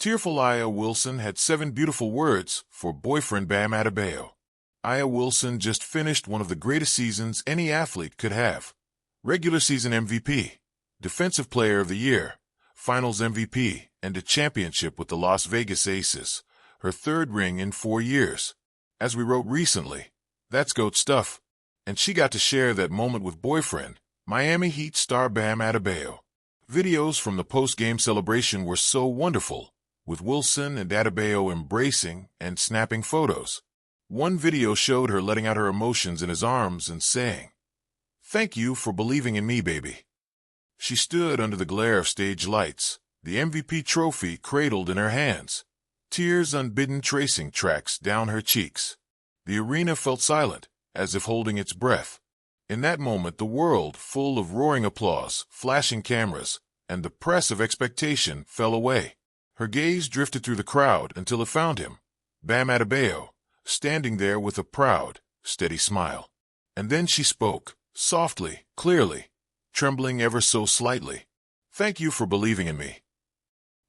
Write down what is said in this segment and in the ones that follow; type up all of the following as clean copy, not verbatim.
Tearful Aya Wilson had 7 beautiful words for boyfriend Bam Adebayo. Aya Wilson just finished one of the greatest seasons any athlete could have. Regular season MVP, Defensive Player of the Year, Finals MVP, and a championship with the Las Vegas Aces, her 3rd ring in 4 years. As we wrote recently, that's GOAT stuff. And she got to share that moment with boyfriend, Miami Heat star Bam Adebayo. Videos from the post-game celebration were so wonderful, with Wilson and Adebayo embracing and snapping photos. One video showed her letting out her emotions in his arms and saying, "Thank you for believing in me, baby." She stood under the glare of stage lights, the MVP trophy cradled in her hands, tears unbidden tracing tracks down her cheeks. The arena felt silent, as if holding its breath. In that moment, the world, full of roaring applause, flashing cameras, and the press of expectation, fell away. Her gaze drifted through the crowd until it found him, Bam Adebayo, standing there with a proud, steady smile. And then she spoke, softly, clearly, trembling ever so slightly. "Thank you for believing in me."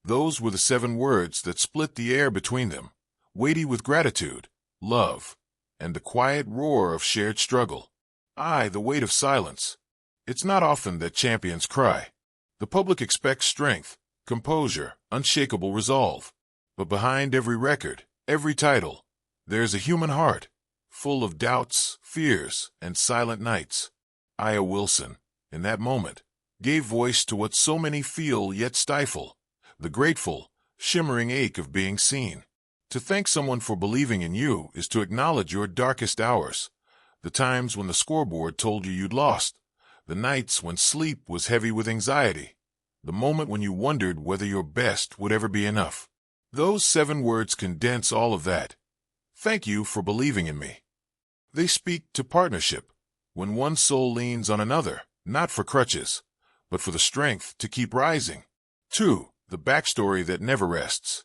Those were the 7 words that split the air between them, weighty with gratitude, love, and the quiet roar of shared struggle. The weight of silence. It's not often that champions cry. The public expects strength, composure, unshakable resolve. But behind every record, every title, there's a human heart, full of doubts, fears, and silent nights. Aya Wilson, in that moment, gave voice to what so many feel yet stifle, the grateful, shimmering ache of being seen. To thank someone for believing in you is to acknowledge your darkest hours, the times when the scoreboard told you you'd lost, the nights when sleep was heavy with anxiety, the moment when you wondered whether your best would ever be enough. Those 7 words condense all of that. Thank you for believing in me. They speak to partnership, when one soul leans on another, not for crutches, but for the strength to keep rising. 2. The backstory that never rests.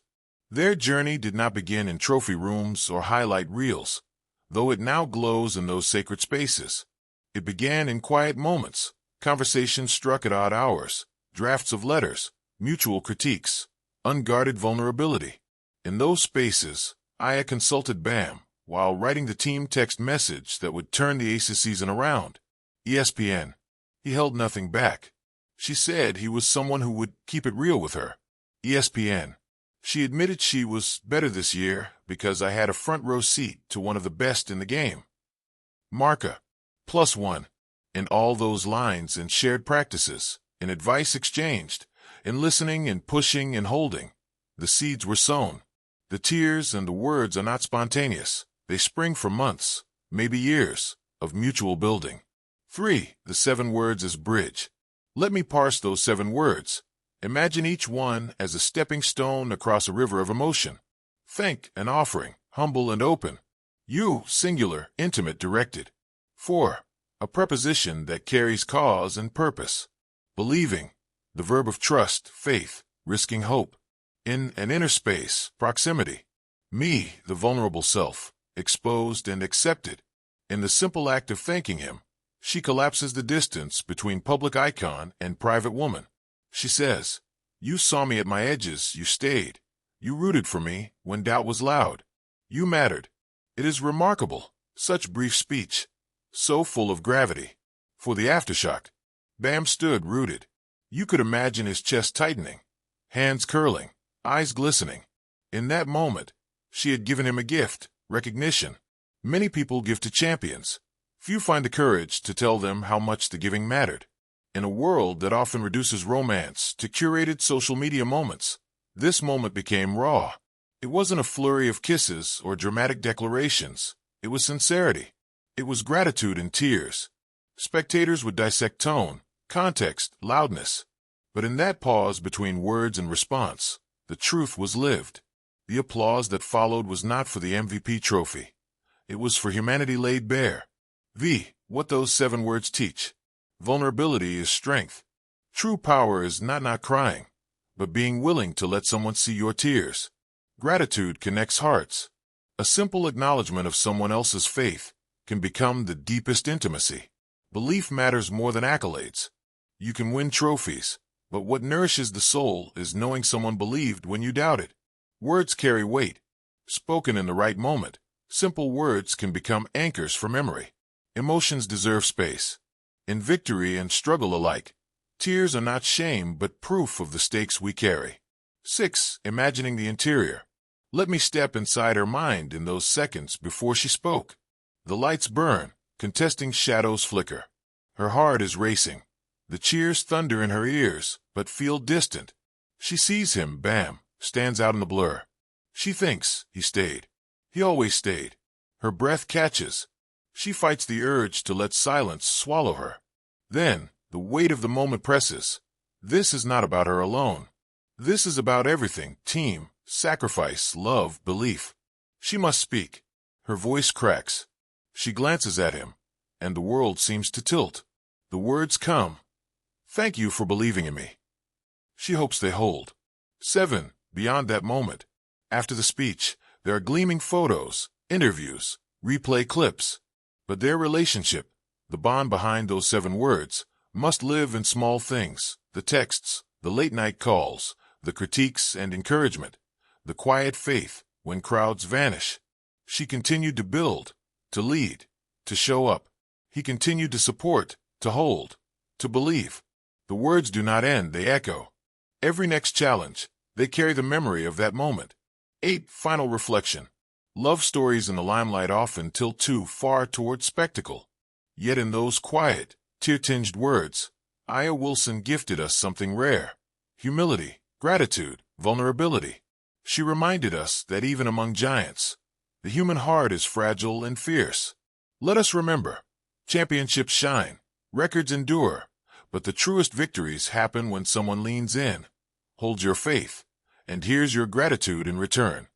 Their journey did not begin in trophy rooms or highlight reels, though it now glows in those sacred spaces. It began in quiet moments, conversations struck at odd hours, drafts of letters, mutual critiques, unguarded vulnerability. In those spaces, Aya consulted Bam while writing the team text message that would turn the Aces season around. ESPN. He held nothing back. She said he was someone who would keep it real with her. ESPN. She admitted she was better this year because I had a front row seat to one of the best in the game. Marca. +1. In all those lines and shared practices, in advice exchanged, in listening and pushing and holding, the seeds were sown. The tears and the words are not spontaneous. They spring from months, maybe years, of mutual building. 3. The 7 words as bridge. Let me parse those 7 words. Imagine each one as a stepping stone across a river of emotion. Thank and offering, humble and open. You, singular, intimate, directed. 4. A preposition that carries cause and purpose. Believing, the verb of trust, faith, risking hope. In an inner space, proximity. Me, the vulnerable self, exposed and accepted. In the simple act of thanking him, she collapses the distance between public icon and private woman. She says, "You saw me at my edges, you stayed. You rooted for me when doubt was loud. You mattered." It is remarkable, such brief speech, so full of gravity. For the aftershock, Bam stood rooted. You could imagine his chest tightening, hands curling, eyes glistening. In that moment, she had given him a gift, recognition. Many people give to champions. Few find the courage to tell them how much the giving mattered. In a world that often reduces romance to curated social media moments, this moment became raw. It wasn't a flurry of kisses or dramatic declarations. It was sincerity. It was gratitude in tears. Spectators would dissect tone, context, loudness. But in that pause between words and response, the truth was lived. The applause that followed was not for the MVP trophy. It was for humanity laid bare. What those 7 words teach. Vulnerability is strength. True power is not crying, but being willing to let someone see your tears. Gratitude connects hearts. A simple acknowledgement of someone else's faith can become the deepest intimacy. Belief matters more than accolades. You can win trophies, but what nourishes the soul is knowing someone believed when you doubted. Words carry weight. Spoken in the right moment, simple words can become anchors for memory. Emotions deserve space. In victory and struggle alike, tears are not shame but proof of the stakes we carry. 6. Imagining the interior. Let me step inside her mind in those seconds before she spoke. The lights burn, contesting shadows flicker. Her heart is racing. The cheers thunder in her ears, but feel distant. She sees him, Bam, stands out in the blur. She thinks, he stayed. He always stayed. Her breath catches. She fights the urge to let silence swallow her. Then, the weight of the moment presses. This is not about her alone. This is about everything: team, sacrifice, love, belief. She must speak. Her voice cracks. She glances at him, and the world seems to tilt. The words come. Thank you for believing in me. She hopes they hold. 7. Beyond that moment. After the speech, there are gleaming photos, interviews, replay clips. But their relationship, the bond behind those 7 words, must live in small things: the texts, the late-night calls, the critiques and encouragement, the quiet faith when crowds vanish. She continued to build, to lead, to show up. He continued to support, to hold, to believe. The words do not end, they echo. Every next challenge, they carry the memory of that moment. 8. Final reflection. Love stories in the limelight often tilt too far toward spectacle. Yet in those quiet, tear-tinged words, Aya Wilson gifted us something rare: humility, gratitude, vulnerability. She reminded us that even among giants, the human heart is fragile and fierce. Let us remember, championships shine, records endure, but the truest victories happen when someone leans in, holds your faith, and hears your gratitude in return.